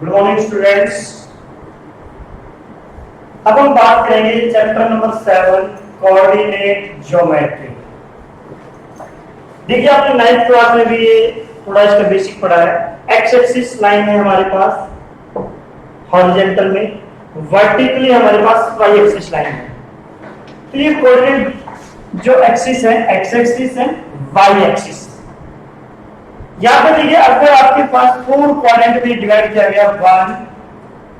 Good morning students. अब हम बात करेंगे चैप्टर नंबर 7 कोऑर्डिनेट ज्योमेट्री। देखिए आपने 9th क्लास में भी ये थोड़ा इसका बेसिक पढ़ा है। एक्स एक्सिस लाइन है हमारे पास हॉरिजॉन्टल में, वर्टिकली हमारे पास वाई एक्सिस लाइन है। तो ये कोऑर्डिनेट जो एक्सिस है एक्स एक्सिस है वाई एक्सिस। यहां पे देखिए अगर आपके पास 4 क्वाड्रेंट में डिवाइड किया गया 1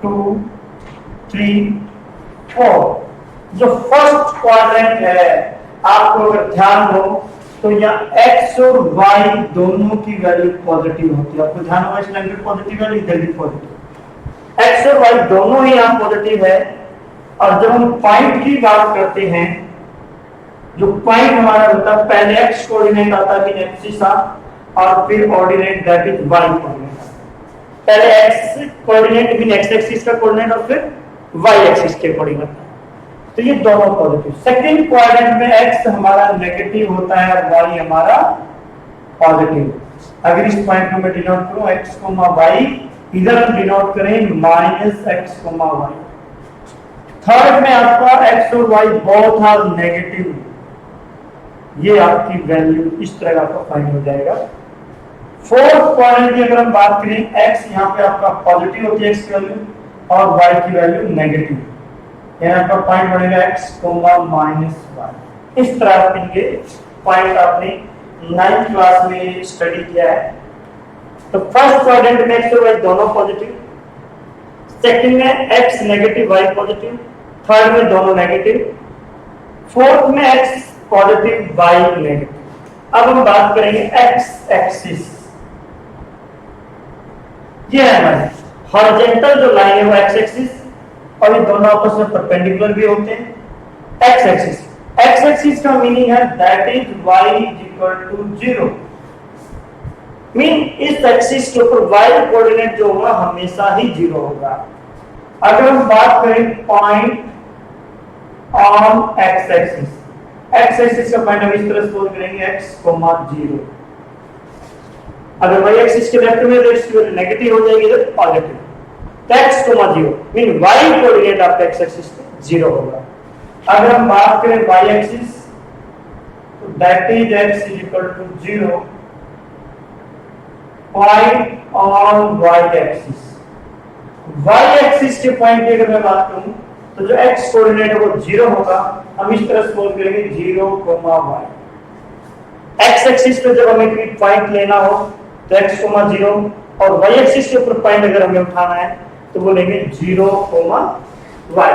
2 3 4, जो फर्स्ट क्वाड्रेंट है आपको अगर ध्यान हो तो यहाँ x और y दोनों की वैल्यू पॉजिटिव होती है। आपको ध्यान होगा इस लाइन पे पॉजिटिव वैल्यू इधर भी पॉजिटिव, x और y दोनों ही यहाँ पॉजिटिव है। और जब हम पॉइंट की बात करते हैं, जो पॉइंट हमारा होता है पहले x कोऑर्डिनेट आता है फिर एक्सिस और फिर ordinate that is y coordinate. पहले x कोऑर्डिनेट फिर x एक्सिस का कोऑर्डिनेट और फिर y एक्सिस के कोऑर्डिनेट। तो ये दोनों पॉजिटिव। सेकंड क्वाड्रेंट में x हमारा नेगेटिव होता है और y हमारा पॉजिटिव। अगर इस पॉइंट को मैं डिनोट करूं x, y, इधर हम डिनोट करें -x, y। थर्ड में आपका x और y बोथ आर नेगेटिव, ये आपकी वैल्यू इस तरह का फाइंड हो जाएगा। फोर्थ क्वाड्रेंट की अगर हम बात करें, x यहाँ पे आपका पॉजिटिव होती है x की वैल्यू और y की वैल्यू नेगेटिव। यहाँ पर पॉइंट बनेगा x, -y। इस तरह के पॉइंट आपने 9th क्लास में स्टडी किया है। तो फर्स्ट क्वाड्रेंट में x और y दोनों पॉजिटिव, सेकंड में x negative y positive, third में दोनों नेगेटिव, फोर्थ में x पॉजिटिव y नेगेटिव। अब हम बात करेंगे x एक्सिस। ये है हमारे हॉरिजॉन्टल जो लाइन है वो x एक्सिस और ये दोनों आपस में परपेंडिकुलर भी होते हैं। x एक्सिस, x एक्सिस का मीनिंग है दैट इज y = 0। मीन इस एक्सिस के ऊपर y कोऑर्डिनेट जो होगा हमेशा ही 0 होगा। अगर हम बात करें point on x axis, x axis का पॉइंट हम इस तरह सोल्व करेंगे x, 0। अगर y एक्सिस के लेफ्ट में तो इसकी वैल्यू नेगेटिव हो जाएगी, इधर positive. x, 0 mean y coordinate आपका x एक्सिस पे 0 होगा। अगर हम बात करें y एक्सिस तो that is x = 0 point on y axis. y axis के पॉइंट की अगर मैं बात करूं तो जो x कोऑर्डिनेट है वो 0 होगा। हम इस तरह सोल्व करेंगे 0, y। x एक्सिस पे जब हमें कोई पॉइंट लेना हो तो x, 0 और y एक्सिस के ऊपर पॉइंट अगर हमें उठाना है तो वो लेंगे 0, y।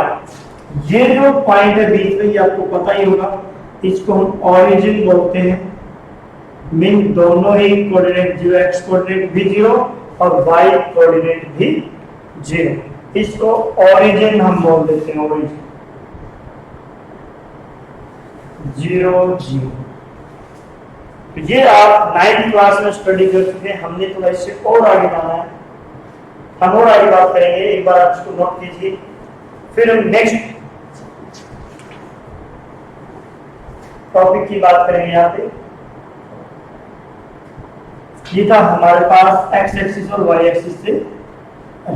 ये जो पॉइंट है बीच में, ये आपको पता ही होगा, इसको हम ओरिजिन बोलते हैं। मीन दोनों ही कोऑर्डिनेट 0, x कोऑर्डिनेट भी 0 और y कोऑर्डिनेट भी 0। इसको ओरिजिन हम बोल देते हैं, ओरिजिन 0, 0। तो ये आप 9th क्लास में स्टडी कर चुके हैं। हमने थोड़ा इससे और आगे जाना है, हम और आगे बात करेंगे। एक बार आप इसको नोट कीजिए, फिर हम नेक्स्ट टॉपिक की बात करेंगे। यहाँ पे ये था हमारे पास x एक्सिस और y एक्सिस से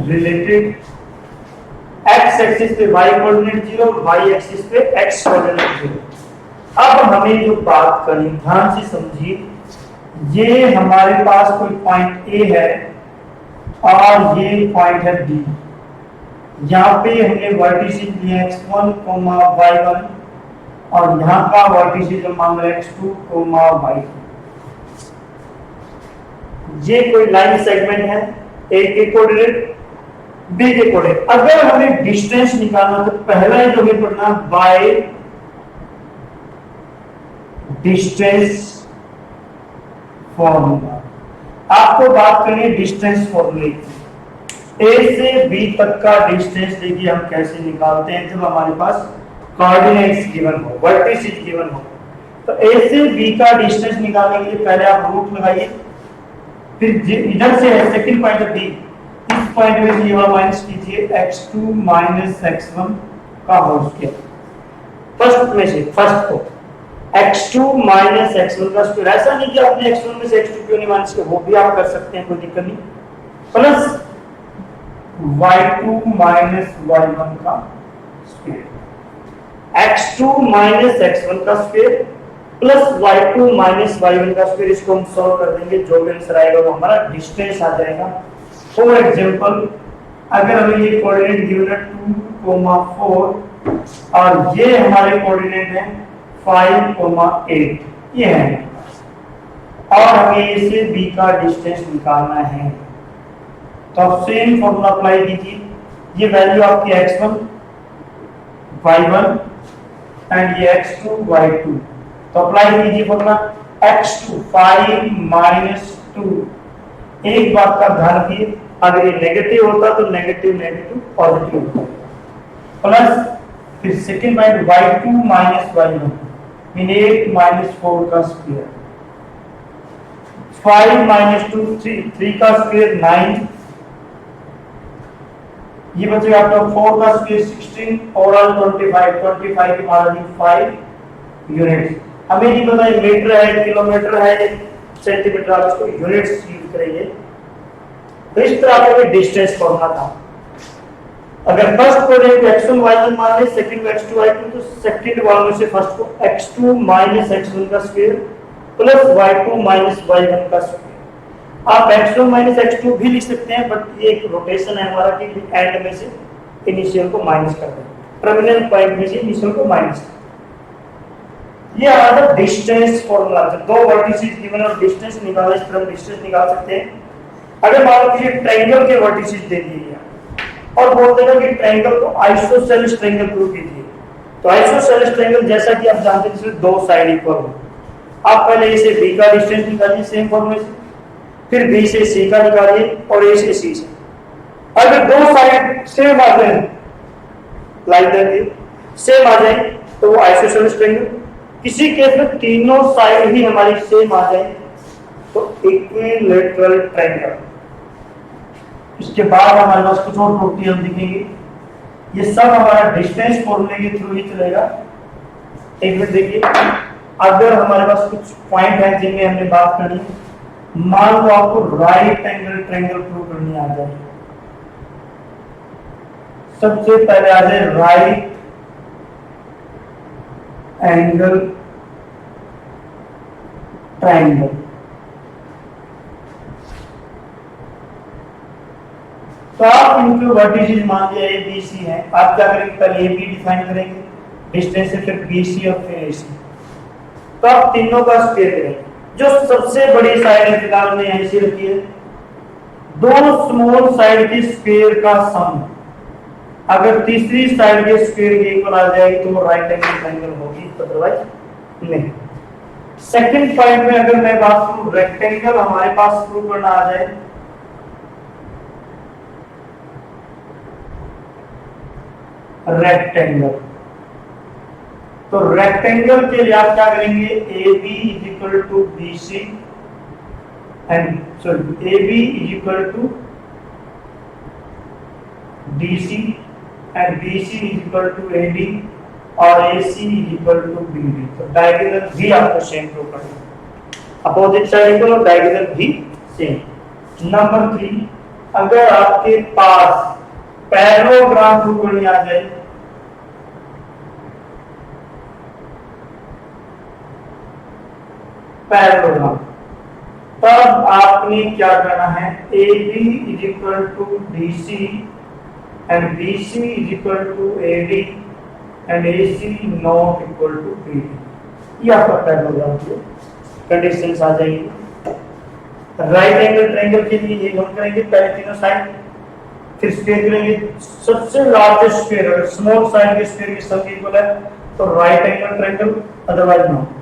रिलेटेड। x एक्सिस पे y कोऑर्डिनेट 0, y एक्सिस पे x कोऑर्डिनेट 0। अब हमें जो बात करनी, ध्यान से समझिए, ये हमारे पास कोई पॉइंट A है और ये पॉइंट है B। यहाँ पे हमने वर्टिसेस लिए x1, y1 और यहाँ का वर्टिसेस हम मान रहे x2, y2। ये कोई लाइन सेगमेंट है, A के कोऑर्डिनेट, B के कोऑर्डिनेट। अगर हमें डिस्टेंस निकालना तो पहला जो हमें पढ़ना बाय डिस्टेंस फॉर्मूला। आपको बात करनी है डिस्टेंस फॉर्मूले की। A से B तक का डिस्टेंस देखिए हम कैसे निकालते हैं जब हमारे पास कोऑर्डिनेट्स गिवन हो, वर्टिसेस गिवन हो। तो A से B का डिस्टेंस निकालने के लिए पहले आप रूट लगाइए, फिर इधर से है सेकंड पॉइंट है B, इस पॉइंट में ये वाला माइनस कीजिए x2 - x1 का होल स्क्वायर। फर्स्ट में से फर्स्ट को x2 - x1 का स्क्वायर। ऐसा नहीं कि आपने x1 में से x2 क्यों नहीं माइनस किया, वो भी आप कर सकते हैं, कोई दिक्कत नहीं। प्लस y2 माइनस y1 का स्क्वायर, x2 माइनस x1 का square plus y2 minus y1 का स्क्वायर। इसको हम सॉल्व कर देंगे, जो भी आंसर आएगा वो हमारा डिस्टेंस आ जाएगा। फॉर एग्जांपल अगर हमें ये कोऑर्डिनेट गिवन है 2,4 और ये हमारे कोऑर्डिनेट है 5,8, ये है, और हमें ए से बी का डिस्टेंस निकालना है। तो आप सेम फॉर्मूला अप्लाई कीजिए। ये वैल्यू आपकी x1 y1 एंड ये x2 y2। तो अप्लाई कीजिए फॉर्मूला x2 5 माइनस 2। एक बात का ध्यान रखिए, अगर ये नेगेटिव होता तो नेगेटिव नेगेटिव पॉजिटिव होता, प्लस फिर second point y2 minus y1 mean 8 minus 4 का स्क्वायर, 5 माइनस 2 3 का स्क्वायर 9, ये बचेगा आपका 4 का स्क्वायर 16 ओवरऑल 25 के बाद 5 यूनिट्स। हमें नहीं पता ये मीटर है किलोमीटर है सेंटीमीटर, आप इसको यूनिट्स यूज करेंगे। तो इस तरह का डिस्टेंस फॉर्मूला था। अगर फर्स्ट कोऑर्डिनेट x1 y1 मान ले, सेकंड को x2 y2, तो सेकंड वाले में से फर्स्ट को x2 माइनस x1 का square plus y2 minus y1 का स्क्वायर। आप x1 माइनस x2 भी लिख सकते हैं, बट ये एक रोटेशन है हमारा कि एंड में से इनिशियल को माइनस कर दें, टर्मिनल पॉइंट में से इनिशियल को माइनस कर। ये हमारा डिस्टेंस फॉर्मूला है। दो वर्टिसेस गिवन और डिस्टेंस निकाला, इस तरह हम डिस्टेंस निकाल सकते हैं। अगर मान लीजिए ट्रायंगल के वर्टिसेस दे दिए और बोल देगा कि ट्रायंगल को आइसोसेलेस ट्रायंगल प्रूव कीजिए, तो आइसोसेलेस ट्रायंगल जैसा कि आप जानते हैं इसमें दो साइड इक्वल हो। आप पहले ए से बी का डिस्टेंस निकालिए सेम फॉर्मूले से, फिर बी से सी का निकालिए और ए से सी से। अगर दो साइड सेम आ जाए, लाइक दैट सेम आ जाए, तो वो आइसोसेलेस ट्रायंगल। किसी केस में तीनों साइड ही हमारी सेम आ जाए तो इक्विलैटरल ट्रायंगल। इसके बाद हमारे पास कुछ और प्रॉपर्टी हम दिखेंगे। ये सब हमारा डिस्टेंस फॉर्मूले के थ्रू ही चलेगा। एक मिनट देखिए, अगर हमारे पास कुछ पॉइंट है जिनमें हमने बात करनी है, मान लो आपको राइट एंगल ट्रायंगल प्रूव करनी आ जाए। सबसे पहले आ जाए राइट एंगल ट्रायंगल। तो आप इनके वर्टिसेस मान लिया ए बी सी है, आप क्या करेंगे, पहले ए बी डिफाइन करेंगे डिस्टेंस से, फिर बी सी और फिर ए सी। तो आप तीनों का स्क्वायर करेंगे। जो सबसे बड़ी साइड है फिलहाल हमने यहीं से रखी है, दो स्मॉल साइड के स्क्वायर का सम अगर तीसरी साइड के स्क्वायर के इक्वल आ जाएगी तो वो राइट एंगल ट्रायंगल होगी, अदरवाइज नहीं। सेकंड पॉइंट में अगर मैं बात करूं, रेक्टेंगल हमारे पास प्रूव करना आ जाए, रेक्टेंगल, तो रेक्टेंगल के लिए आप क्या करेंगे, A B is equal to B C and sorry A B is equal to D C and B C is equal to A D और A C is equal to B D. तो diagonal भी आपको same prove करना है, opposite side equal और diagonal भी same. Number 3, अगर आपके पास पैरेललोग्राम प्रूव करनी आ जाए, पैरेललोग्राम, तब आपने क्या करना है, A B is equal to D C and B C is equal to A D and A C not equal to B D. ये आपका पैरेललोग्राम की कंडीशंस आ जाएंगी। राइट एंगल ट्रायंगल के लिए ये हम करेंगे, पहले तीनों साइड, फिर स्क्वायर करेंगे। सबसे लार्जेस्ट स्क्वायर स्मॉल साइड के स्क्वायर के सम इक्वल है तो right angle triangle, otherwise not.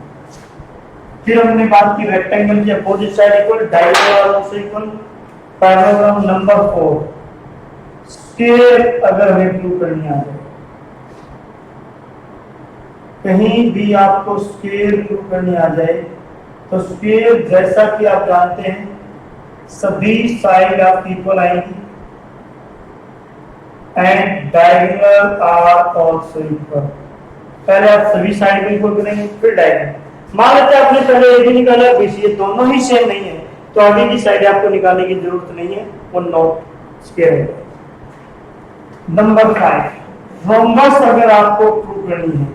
फिर हमने बात की रेक्टेंगल की opposite side equal, diagonal also equal. Parallelogram number 4, square अगर हमें प्रूव करनी आ जाए, कहीं भी आपको स्क्वायर प्रूव करनी आ जाए तो स्क्वायर जैसा कि आप जानते हैं सभी साइड आप इक्वल आएंगी and diagonal are also equal. पहले आप सभी साइड को इक्वल करेंगे फिर डायगोनल। मान लेते हैं आपने पहले ए बी निकाला, बी सी, दोनों ही सेम नहीं है तो आगे की साइड आपको निकालने की जरूरत नहीं है, वो नॉट स्क्वायर है। नंबर 5, रोम्बस अगर आपको प्रूव करनी है,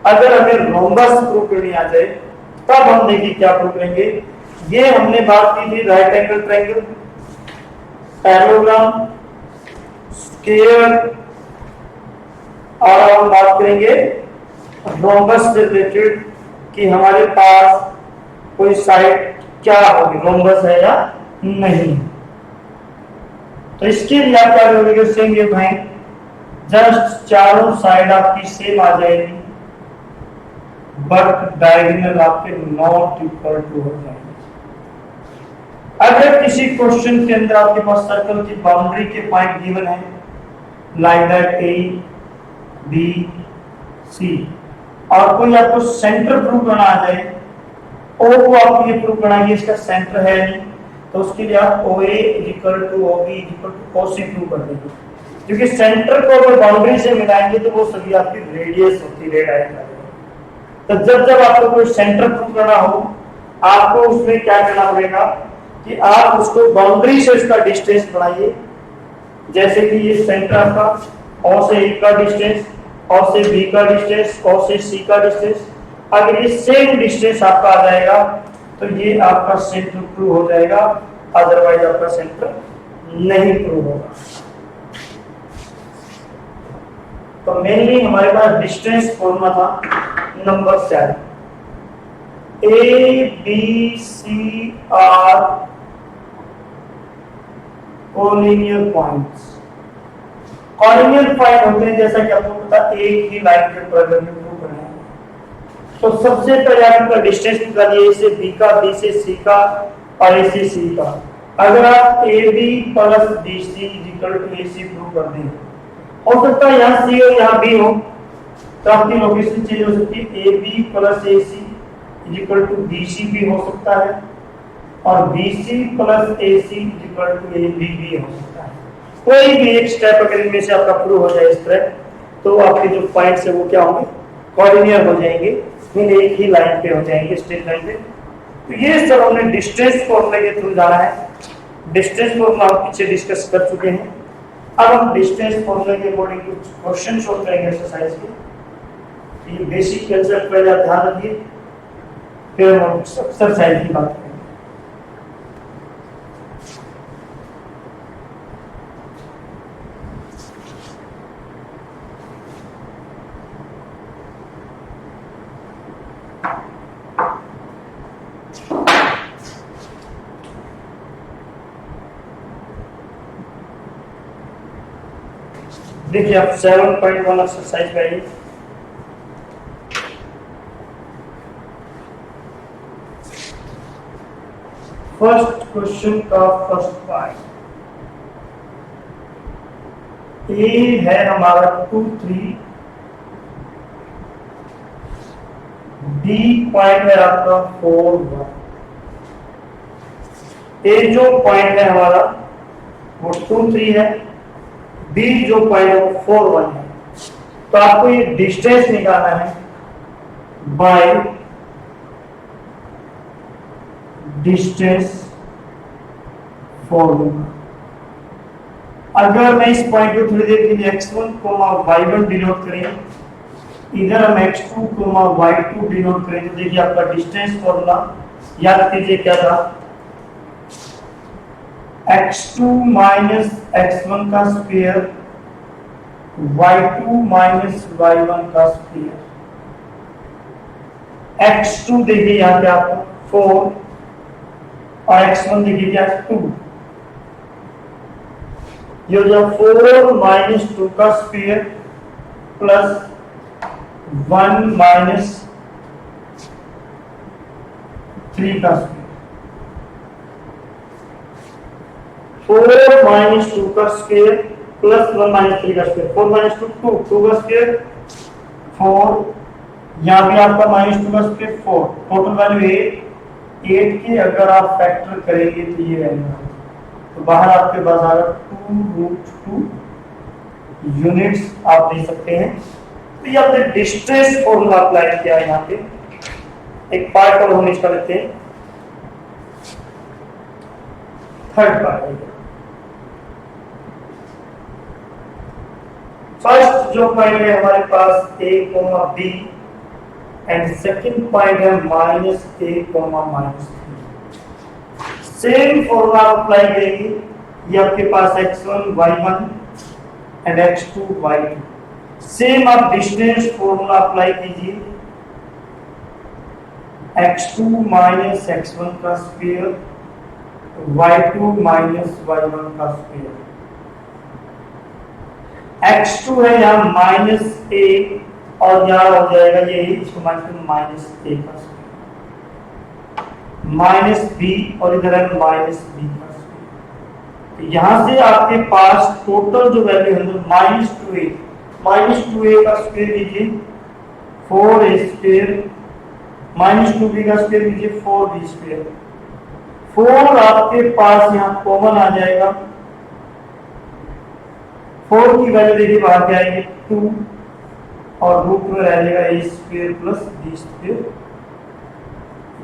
अगर हमें रोम्बस प्रूव करनी आ जाए तब हम देखिए क्या प्रूव करेंगे। ये हमने बात की थी right angle triangle, parallelogram, square, और हम बात करेंगे रोम्बस से रिलेटेड कि हमारे पास कोई साइड क्या होगी, रोम्बस है या नहीं। तो इसके लिए आप क्या करोगे, सेम ये भाई जस्ट चारों साइड आपकी सेम आ जाएगी, बट डायगोनल आपके नॉट इक्वल टू हो जाएंगे। अगर किसी क्वेश्चन के अंदर आपके पास सर्कल की बाउंड्री के पॉइंट गिवन है like that A B C, और कोई आपको सेंटर प्रूव करना आ जाए, ओ को आप ये प्रूव करना है इसका सेंटर है नहीं, तो उसके लिए आप O A equal to O B equal to O C prove कर देंगे, क्योंकि सेंटर को अगर बाउंड्री से मिलाएंगे तो वो सभी आपकी रेडियस होती है, रेड। तो जब जब आपको कोई सेंटर प्रूव करना हो, आपको उसमें क्या करना पड़ेगा कि आप उसको बाउंड्री से उसका डिस्टेंस बढ़ाइए। जैसे कि ये सेंटर आपका ओ से ए का डिस्टेंस, ओ से बी का डिस्टेंस, ओ से सी का डिस्टेंस, अगर ये सेम डिस्टेंस आपका आ जाएगा तो ये आपका सेंटर प्रूव हो जाएगा, अदरवाइज आपका सेंटर नहीं प्रूव होगा। तो मेनली हमारे पास डिस्टेंस फॉर्मूला था number 7, A B C are collinear points. Collinear point होते हैं जैसा कि आपको पता, एक ही लाइन के ऊपर अगर प्रूव करना है तो सबसे पहले आपका डिस्टेंस निकालिए, ए से बी का, बी से सी का और ए से सी का। अगर आप A B plus B C equal to A C prove कर दें, हो सकता है यहाँ सी और यहाँ बी हो, तो आपकी लोकेशन चेंज हो सकती है, A B plus A C equal to B C भी हो सकता है, और B C plus A C equal to A B भी हो सकता है। कोई भी एक स्टेप अगर इनमें से आपका प्रूव हो जाए इस तरह, तो आपके जो पॉइंट्स है वो क्या होंगे, कोऑर्डिनेट हो जाएंगे, फिर एक ही लाइन पे हो जाएंगे, स्ट्रेट लाइन पे। तो ये सब हमने डिस्टेंस फॉर्मूले के थ्रू जाना है। डिस्टेंस फॉर्मूला हम पीछे डिस्कस कर चुके हैं। अब हम डिस्टेंस फॉर्मूले के अकॉर्डिंग कुछ क्वेश्चन सॉल्व करेंगे एक्सरसाइज के। ये बेसिक कंसेप्ट पहले आप ध्यान रखिए, फिर हम एक्सरसाइज की बात करेंगे। देखिए आप 7.1 एक्सरसाइज करिए। फर्स्ट क्वेश्चन का फर्स्ट पार्ट, ए है हमारा 2 3, बी पॉइंट है आपका 4 1। ए जो पॉइंट है हमारा वो 2 3 है, बी जो पॉइंट है वो 4 1 है। तो आपको ये डिस्टेंस निकालना है बाय डिस्टेंस फॉर्मूला। अगर मैं इस पॉइंट को थोड़ी देर के लिए x1, y1 डिनोट करें, इधर हम x2, y2 डिनोट करें, तो देखिए आपका डिस्टेंस फॉर्मूला याद कीजिए क्या था, x2 माइनस x1 का स्क्वायर, y2 माइनस y1 का स्क्वायर। x2 देखिए यहाँ पे आपको 4 और x1 देखिए क्या 2। ये हो जाए 4 माइनस 2 का स्क्वायर प्लस 1 माइनस 3 का स्क्वायर। 4 माइनस 2 का स्क्वायर प्लस 1 माइनस 3 का स्क्वायर। 4 माइनस 2 2 का स्क्वायर 4, यहाँ भी आपका माइनस 2 का स्क्वायर 4, टोटल वैल्यू 8 के अगर आप फैक्टर करेंगे तो ये वैल्यू, तो बाहर आपके पास आ रहा 2√2 यूनिट्स आप दे सकते हैं। तो ये आपने डिस्टेंस फॉर्मूला अप्लाई किया यहाँ पे। एक पार्ट और हम इसका लेते हैं, थर्ड पार्ट। फर्स्ट जो पॉइंट है हमारे पास a, b and second point है -a, -3। सेम फॉर्मूला अप्लाई करेंगे, ये आपके पास x1 y1 and x2 y2। Same आप डिस्टेंस फॉर्मूला अप्लाई कीजिए, x2 माइनस x1 का स्क्वायर y2 माइनस y1 का स्क्वायर। x2 है यहाँ -a और यहाँ हो जाएगा ये इसको माइनस -a का स्क्वायर माइनस b और इधर है -b का स्क्वायर। यहाँ से आपके पास टोटल जो वैल्यू है -2a का स्क्वायर लीजिए 4a स्क्वायर -2b का स्क्वायर लीजिए 4b स्क्वायर। 4 आपके पास यहाँ कॉमन आ जाएगा, 4 की वैल्यू देखिए बाहर क्या आएगी 2 और रूट में रह जाएगा a square plus b square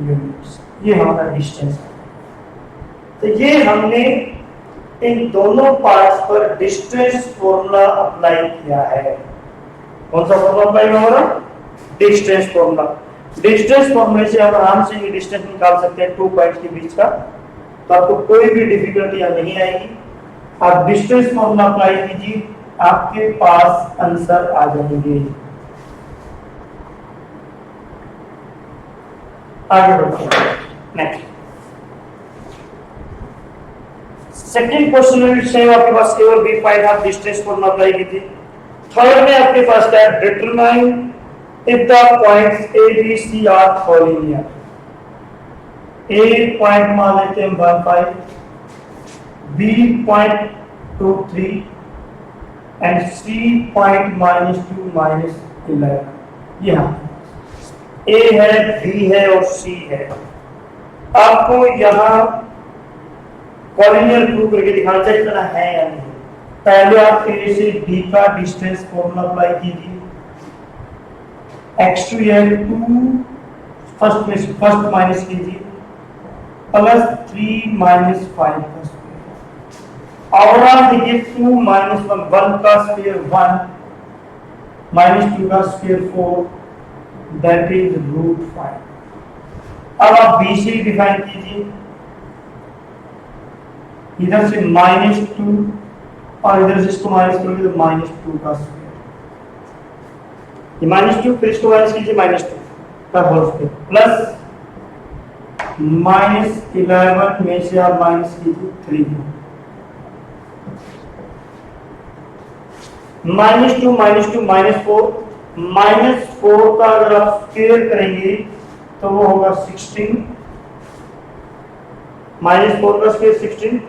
units. ये हमारा डिस्टेंस है। तो ये हमने इन दोनों पार्ट्स पर डिस्टेंस फॉर्मूला अप्लाई किया है। कौन सा फॉर्मूला अप्लाई किया हमारा? Distance formula. डिस्टेंस फॉर्मूले से आप आराम से ये डिस्टेंस निकाल सकते हैं 2 पॉइंट्स के बीच का, तो आपको कोई भी डिफिकल्टी नहीं आएगी। आप डिस्टेंस फॉर्मूला अप्लाई कीजिए, आपके पास आंसर आ जाएंगे। आगे बढ़ते हैं नेक्स्ट। सेकंड क्वेश्चन में भी सेम आपके पास केवल बी फाइंड आप डिस्टेंस फॉर्मूला अप्लाई कीजिए। थर्ड में आपके पास क्या है? Determine if the points A, B, C are collinear। A point मान लेते हैं 1 5, B point 2 3 and C point -2 -11। यहाँ A है, B है और C है। आपको यहाँ कॉलिनियर प्रूव करके दिखाना चाहिए इतना है या नहीं। पहले आप A से B का डिस्टेंस फॉर्मूला अप्लाई कीजिए। x2 है 2 फर्स्ट माइनस कीजिए प्लस 3 -5 का स्क्वायर। और आप देखिए 2 - 1 का स्क्वायर 1 -2 का स्क्वायर 4 दैट इज √5। अब आप b से डिफाइन कीजिए, इधर से -2 और इधर से इसको माइनस करोगे तो -2 का स्क्वायर, ये -2 फिर इसको माइनस कीजिए -2 का होल स्क्वायर प्लस -11 में से आप माइनस कीजिए 3 -2 -4 का अगर आप स्क्वायर करेंगे तो वो होगा 16 -4 का स्क्वायर 16,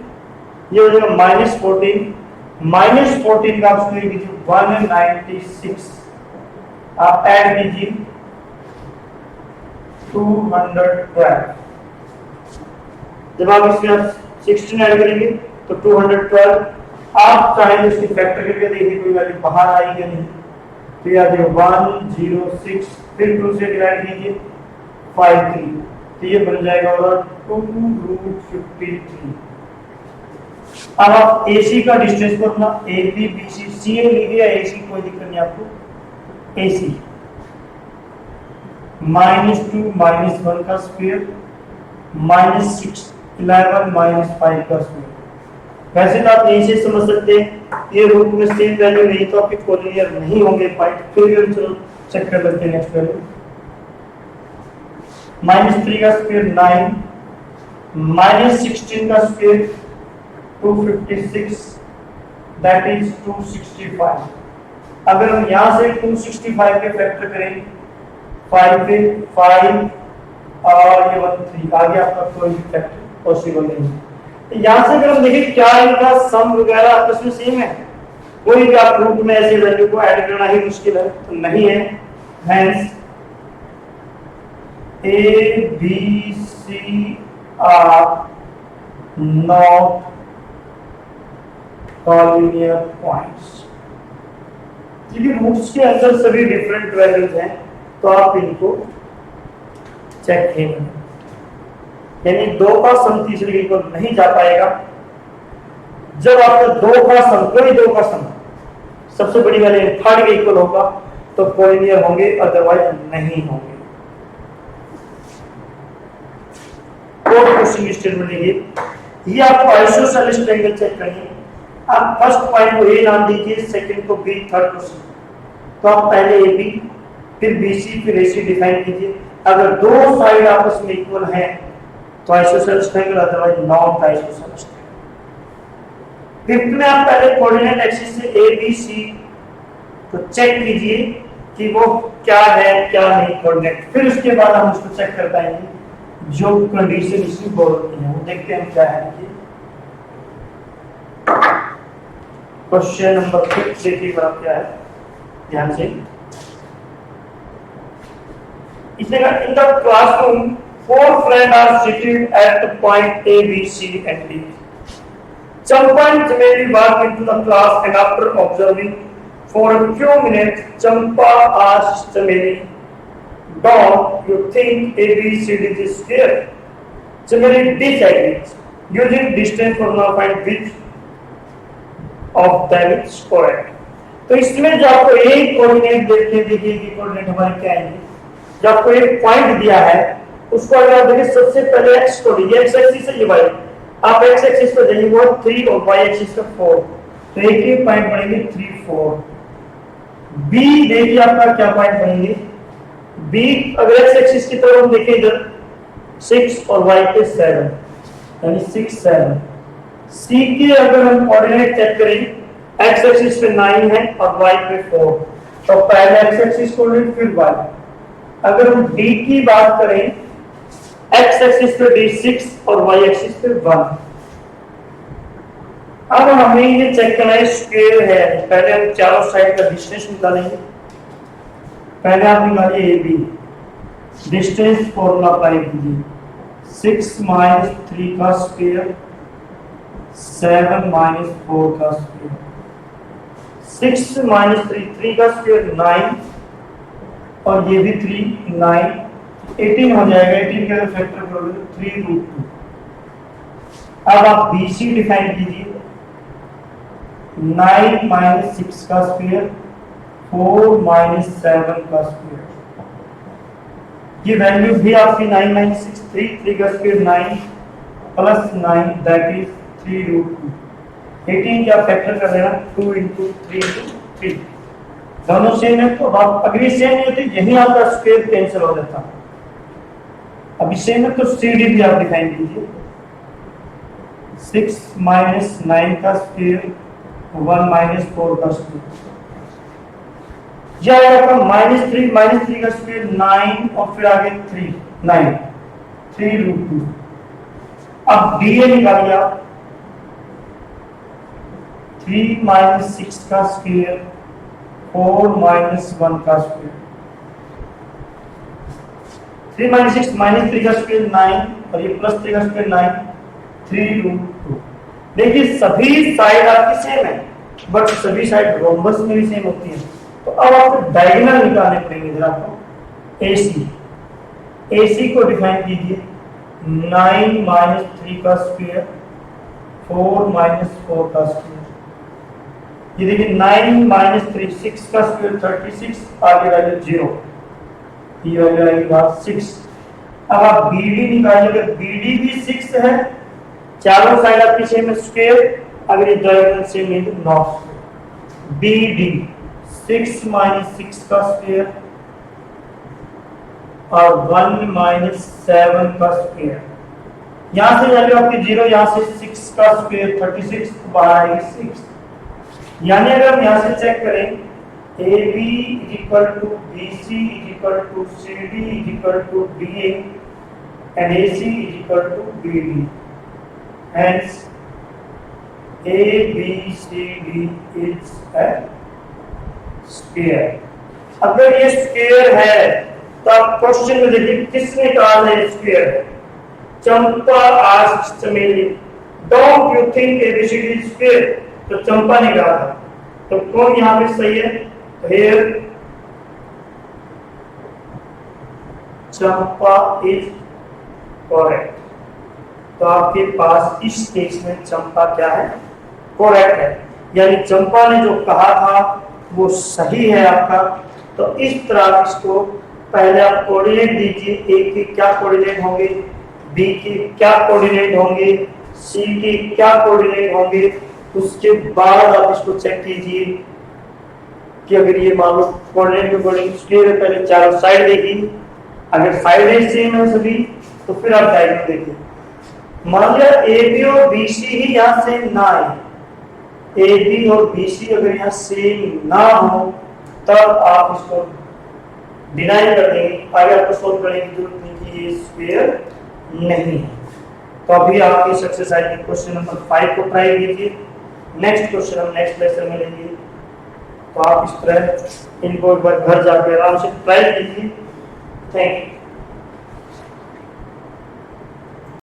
ये हो जाएगा -14 का आप स्क्वायर कीजिए 196, आप ऐड कीजिए 212। जब आप इसके 16 ऐड करेंगे तो 212। आप चाहें तो इसकी फैक्टर करके देखिए कोई वैल्यू बाहर आई या नहीं, तो ये आ जाएगा 106, फिर 2 से डिवाइड कीजिए 53, तो ये बन जाएगा 2√53। अब आप AC का डिस्टेंस को अपना AB BC CA लिखिए, AC कोई दिक्कत नहीं आपको। AC -2 -1 का स्क्वायर -6 11 -5 का स्क्वायर। वैसे तो आप यहीं से समझ सकते हैं ये रूट में सेम वैल्यू नहीं तो आपके कोलिनियर नहीं होंगे पॉइंट, फिर भी हम चलो चेक कर लेते हैं नेक्स्ट वैल्यू। -3 का स्क्वायर 9 -16 का स्क्वायर 256 दैट इज 265। अगर हम यहां से 265 के फैक्टर करें 5 पे 5 और ये 1 3, आगे आपका कोई भी फैक्टर पॉसिबल नहीं है। तो यहां से अगर हम देखें क्या इनका सम वगैरह आपस में सेम है, कोई भी आप रूट में ऐसे वैल्यू को ऐड करना ही मुश्किल है, तो नहीं है। Hence A B C are not collinear points। क्योंकि रूट्स के अंदर सभी डिफरेंट वैल्यूज हैं तो आप इनको चेक करें, यानी 2 का सम तीसरे को नहीं जा पाएगा। जब आपका 2 का सम, कोई 2 का सम सबसे बड़ी वैल्यू थर्ड के इक्वल होगा तो कोलिनियर होंगे, अदरवाइज नहीं होंगे। फोर्थ क्वेश्चन स्टेटमेंट देखिए, ये आपको आइसोसेलेस ट्रायंगल चेक करनी है। आप फर्स्ट पॉइंट को ए नाम दीजिए, सेकंड को बी, थर्ड को सी। तो आप पहले ए बी फिर बी सी फिर ए सी डिफाइन कीजिए। अगर दो साइड आपस में इक्वल हैं तो isosceles triangle, otherwise non isosceles triangle. Fifth में आप पहले कोऑर्डिनेट एक्सिस से ए बी सी को चेक कीजिए कि वो क्या है क्या नहीं कोऑर्डिनेट, फिर उसके बाद हम उसको चेक कर पाएंगे जो कंडीशन इसमें बोल रही है। वो देखते हैं क्या है। क्वेश्चन नंबर 6 देखिएगा क्या है ध्यान से। इसने कहा in the classroom four friends are sitting at the point A, B, C and D. Champa and Chameli walk into the class and after observing for a few minutes, Champa asked Chameli, "Don't you think A, B, C, D is square?" Chameli disagrees. Using distance formula, find which of them is correct. तो इसमें जो आपको एक coordinate देखिए कि coordinate हमारे क्या आएंगे। जो आपको एक पॉइंट दिया है उसको अगर आप देखिए सबसे पहले x को लीजिए, x एक्सिस है ये y, आप x एक्सिस पे जाइए वो 3 और y एक्सिस पे 4, तो एक ही पॉइंट बनेंगे 3 4। b देखिए आपका क्या पॉइंट बनेंगे, b अगर x एक्सिस की तरफ हम देखें इधर 6 और y पे 7 यानी 6 7। c के अगर हम कोऑर्डिनेट चेक करें x एक्सिस पे 9 है और y पे 4, तो पहले x एक्सिस कोऑर्डिनेट फिर y। अगर हम d की बात करें x एक्सिस पे d6 और y एक्सिस पे 1। अब हमें ये चेक करना है स्क्वायर है। पहले हम चारों साइड का डिस्टेंस निकालेंगे। पहले आप निकालिए AB, डिस्टेंस फॉर्मूला अप्लाई कीजिए, 6 - 3 का स्क्वायर 7 - 4 का स्क्वायर, 6 - 3 3 का स्क्वायर 9 और ये भी 3 9 18 हो जाएगा। 18 के अगर फैक्टर करोगे 3√2। अब आप BC डिफाइन कीजिए, 9 - 6 का स्क्वायर 4 - 7 का स्क्वायर। ये वैल्यू भी आपकी 9 - 6 3 का स्क्वायर 9 प्लस 9 दैट इज 3√2। 18 क्या फैक्टर कर लेना 2 × 3 × 3, दोनों सेम है। तो आप अगर सेम नहीं होती यही आपका स्क्वायर कैंसिल हो जाता। अभी सेम है तो CD भी आप डिफाइन कीजिए, 6 - 9 का स्क्वायर 1 - 4 का स्क्वायर। यह आपका -3 का स्क्वायर 9 और फिर आगे 3 9 3√2। अब DA निकालिए आप, 3 - 6 का स्क्वायर 4 - 1 का स्क्वायर। 3 - 6 -3 का स्क्वायर 9 और ये +3 का स्क्वायर 9 3√2। देखिए सभी साइड आपकी सेम है बट सभी साइड रोम्बस में भी सेम होती है। तो अब आपको डायगोनल निकालने पड़ेंगे। जरा आपको AC को डिफाइन कीजिए, 9 - 3 का स्क्वायर 4 - 4 का स्क्वायर। ये देखिए 9 - 3 6 का स्क्वायर 36, आगे वैल्यू 0, ये वैल्यू आएगी बात 6। अब आप BD निकालिए, BD भी 6 है, चारों साइड आपकी सेम स्क्वायर, अगर ये डायगोनल सेम है तो नॉट। BD 6 - 6 का स्क्वायर और 1 - 7 का स्क्वायर। यहां से वैल्यू आपकी 0, यहां से 6 का स्क्वायर 36, बाहर आएगी 6। यानी अगर हम यहां से चेक करें AB = BC = CD = DA and AC = BD, hence ABCD is a square। अगर ये स्क्वायर है तो आप क्वेश्चन में देखिए किसने कहा है स्क्वायर है। चंपा आस्क्ड चमेली, don't you think ABCD is square? तो चंपा ने कहा था, तो कौन यहाँ पे सही है? Here Champa is correct. तो आपके पास इस केस में चंपा क्या है? करेक्ट है। यानी चंपा ने जो कहा था वो सही है आपका। तो इस तरह आप इसको पहले आप कोऑर्डिनेट दीजिए, ए के क्या कोऑर्डिनेट होंगे, बी के क्या कोऑर्डिनेट होंगे, सी के क्या कोऑर्डिनेट होंगे। उसके बाद आप इसको चेक कीजिए कि अगर ये मान लो कोऑर्डिनेट के अकॉर्डिंग क्लियर है, पहले चारों साइड देखिए, अगर साइड है सेम है सभी तो फिर आप डायग्राम देखिए। मान लिया ए बी और बी सी ही यहाँ सेम ना आए, ए बी और बी सी अगर यहाँ सेम ना हो तब आप इसको डिनाई कर देंगे, आगे आपको सोल्व करने की जरूरत नहीं कि ये स्क्वायर नहीं है। तो अभी आपकी इस एक्सरसाइज में क्वेश्चन नंबर 5 को ट्राई कीजिए। नेक्स्ट क्वेश्चन हम नेक्स्ट लेक्चर में लेंगे। तो आप इस तरह इनको एक बार घर जाकर आराम से ट्राई कीजिए। Thank you.